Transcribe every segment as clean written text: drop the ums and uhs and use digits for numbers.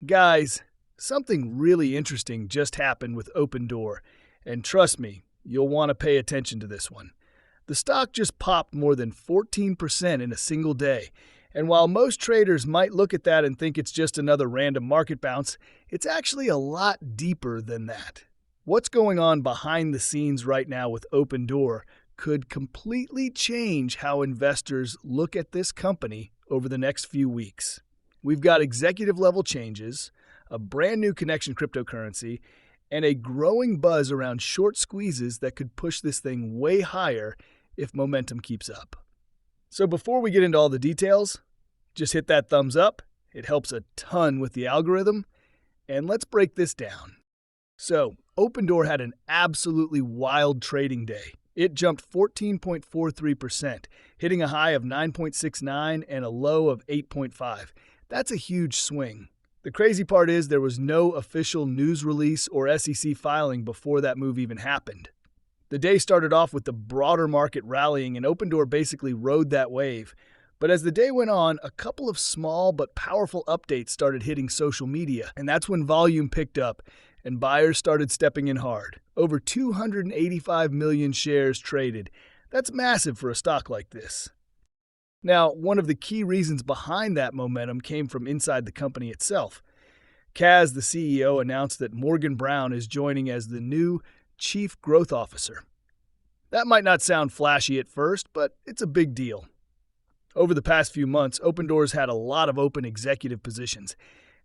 Guys, something really interesting just happened with Opendoor, and trust me, you'll want to pay attention to this one. The stock just popped more than 14% in a single day, and while most traders might look at that and think it's just another random market bounce, it's actually a lot deeper than that. What's going on behind the scenes right now with Opendoor could completely change how investors look at this company over the next few weeks. We've got executive-level changes, a brand new connection cryptocurrency, and a growing buzz around short squeezes that could push this thing way higher if momentum keeps up. So before we get into all the details, just hit that thumbs up. It helps a ton with the algorithm. And let's break this down. So Opendoor had an absolutely wild trading day. It jumped 14.43%, hitting a high of 9.69 and a low of 8.5. That's a huge swing. The crazy part is there was no official news release or SEC filing before that move even happened. The day started off with the broader market rallying, and Opendoor basically rode that wave. But as the day went on, a couple of small but powerful updates started hitting social media, and that's when volume picked up and buyers started stepping in hard. Over 285 million shares traded. That's massive for a stock like this. Now, one of the key reasons behind that momentum came from inside the company itself. Kaz, the CEO, announced that Morgan Brown is joining as the new Chief Growth Officer. That might not sound flashy at first, but it's a big deal. Over the past few months, Opendoor's had a lot of open executive positions,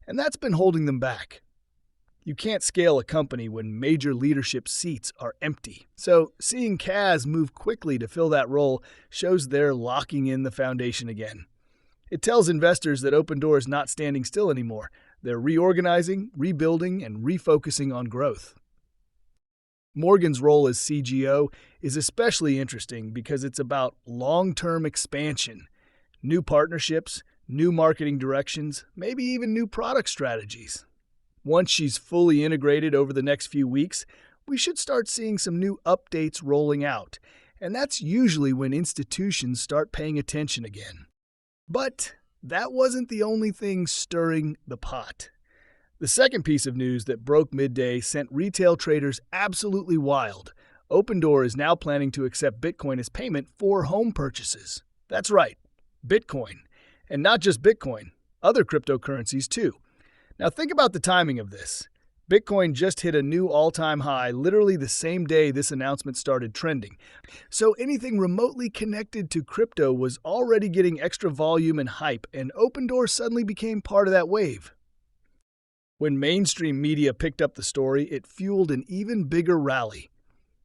and that's been holding them back. You can't scale a company when major leadership seats are empty. So seeing Kaz move quickly to fill that role shows they're locking in the foundation again. It tells investors that Opendoor is not standing still anymore. They're reorganizing, rebuilding, and refocusing on growth. Morgan's role as CGO is especially interesting because it's about long-term expansion, new partnerships, new marketing directions, maybe even new product strategies. Once she's fully integrated over the next few weeks, we should start seeing some new updates rolling out, and that's usually when institutions start paying attention again. But that wasn't the only thing stirring the pot. The second piece of news that broke midday sent retail traders absolutely wild. Opendoor is now planning to accept Bitcoin as payment for home purchases. That's right, Bitcoin. And not just Bitcoin, other cryptocurrencies too. Now think about the timing of this. Bitcoin just hit a new all-time high literally the same day this announcement started trending. So anything remotely connected to crypto was already getting extra volume and hype, and Opendoor suddenly became part of that wave. When mainstream media picked up the story, it fueled an even bigger rally.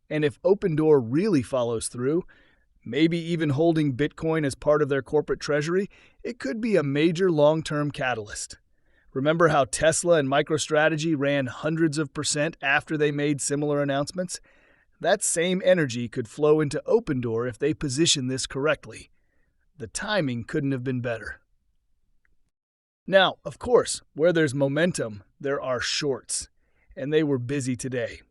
And if Opendoor really follows through, maybe even holding Bitcoin as part of their corporate treasury, it could be a major long-term catalyst. Remember how Tesla and MicroStrategy ran hundreds of % after they made similar announcements? That same energy could flow into Opendoor if they position this correctly. The timing couldn't have been better. Now, of course, where there's momentum, there are shorts, and they were busy today.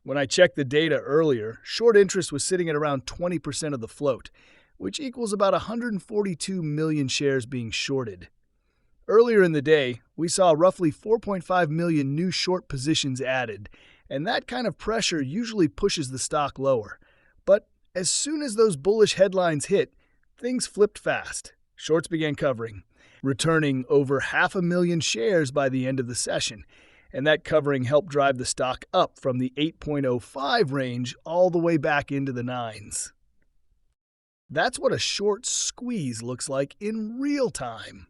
When I checked the data earlier, short interest was sitting at around 20% of the float, which equals about 142 million shares being shorted. Earlier in the day, we saw roughly 4.5 million new short positions added, and that kind of pressure usually pushes the stock lower. But as soon as those bullish headlines hit, things flipped fast. Shorts began covering, returning over 500,000 shares by the end of the session, and that covering helped drive the stock up from the 8.05 range all the way back into the 9s. That's what a short squeeze looks like in real time.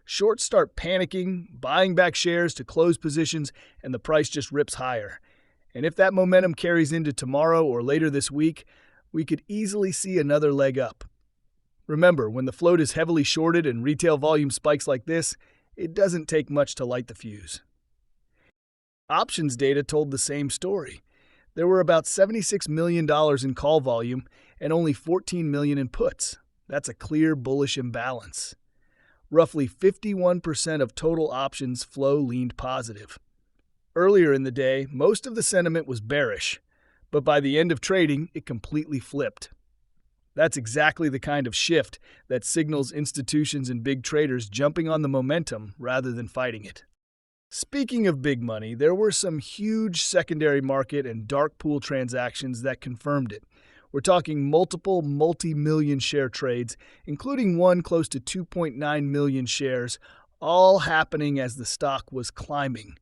Shorts start panicking, buying back shares to close positions, and the price just rips higher. And if that momentum carries into tomorrow or later this week, we could easily see another leg up. Remember, when the float is heavily shorted and retail volume spikes like this, it doesn't take much to light the fuse. Options data told the same story. There were about $76 million in call volume and only $14 million in puts. That's a clear bullish imbalance. Roughly 51% of total options flow leaned positive. Earlier in the day, most of the sentiment was bearish, but by the end of trading, it completely flipped. That's exactly the kind of shift that signals institutions and big traders jumping on the momentum rather than fighting it. Speaking of big money, there were some huge secondary market and dark pool transactions that confirmed it. We're talking multiple multi-million share trades, including one close to 2.9 million shares, all happening as the stock was climbing.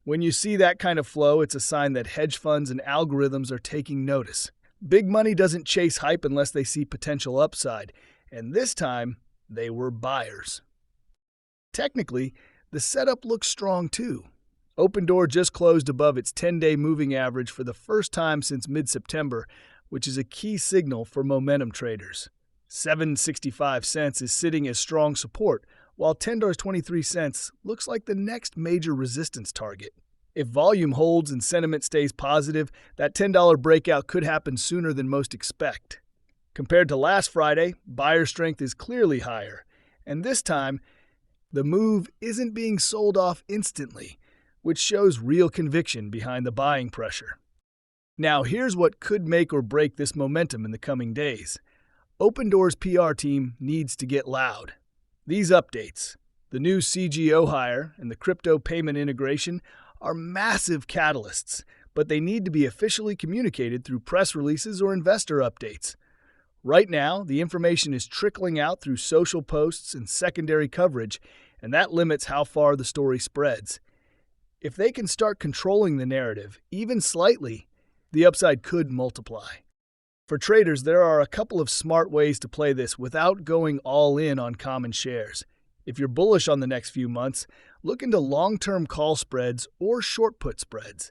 When you see that kind of flow, it's a sign that hedge funds and algorithms are taking notice. Big money doesn't chase hype unless they see potential upside, and this time, they were buyers. Technically, the setup looks strong too. Opendoor just closed above its 10-day moving average for the first time since mid-September, which is a key signal for momentum traders. 7.65 cents is sitting as strong support, while $10.23 looks like the next major resistance target. If volume holds and sentiment stays positive, that $10 breakout could happen sooner than most expect. Compared to last Friday, buyer strength is clearly higher, and this time, the move isn't being sold off instantly, which shows real conviction behind the buying pressure. Now, here's what could make or break this momentum in the coming days. Opendoor's PR team needs to get loud. These updates, the new CGO hire and the crypto payment integration, are massive catalysts, but they need to be officially communicated through press releases or investor updates. Right now, the information is trickling out through social posts and secondary coverage, and that limits how far the story spreads. If they can start controlling the narrative, even slightly, the upside could multiply. For traders, there are a couple of smart ways to play this without going all in on common shares. If you're bullish on the next few months, look into long-term call spreads or short put spreads.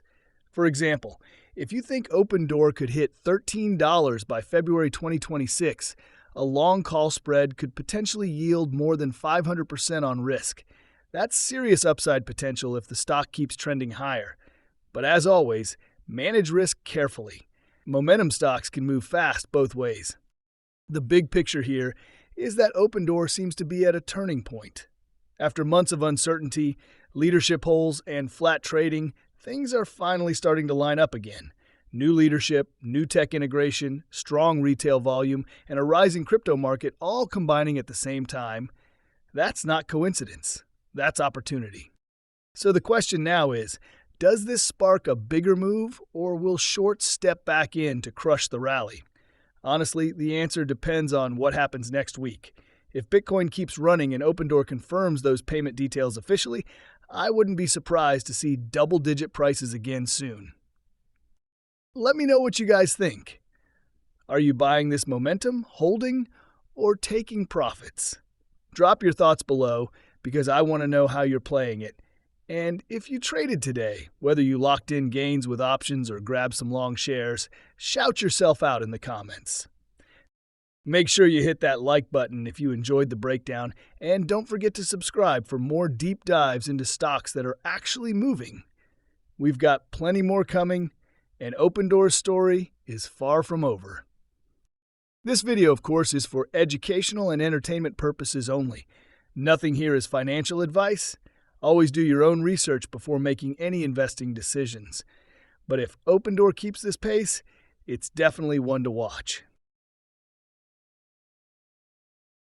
For example, if you think Opendoor could hit $13 by February 2026, a long call spread could potentially yield more than 500% on risk. That's serious upside potential if the stock keeps trending higher. But as always, manage risk carefully. Momentum stocks can move fast both ways. The big picture here is that Opendoor seems to be at a turning point. After months of uncertainty, leadership holes, and flat trading, things are finally starting to line up again. New leadership, new tech integration, strong retail volume, and a rising crypto market all combining at the same time. That's not coincidence. That's opportunity. So the question now is, does this spark a bigger move, or will shorts step back in to crush the rally? Honestly, the answer depends on what happens next week. If Bitcoin keeps running and Opendoor confirms those payment details officially, I wouldn't be surprised to see double-digit prices again soon. Let me know what you guys think. Are you buying this momentum, holding, or taking profits? Drop your thoughts below because I want to know how you're playing it. And if you traded today, whether you locked in gains with options or grabbed some long shares, shout yourself out in the comments. Make sure you hit that like button if you enjoyed the breakdown, and don't forget to subscribe for more deep dives into stocks that are actually moving. We've got plenty more coming, and Opendoor's story is far from over. This video, of course, is for educational and entertainment purposes only. Nothing here is financial advice. Always do your own research before making any investing decisions. But if Opendoor keeps this pace, it's definitely one to watch.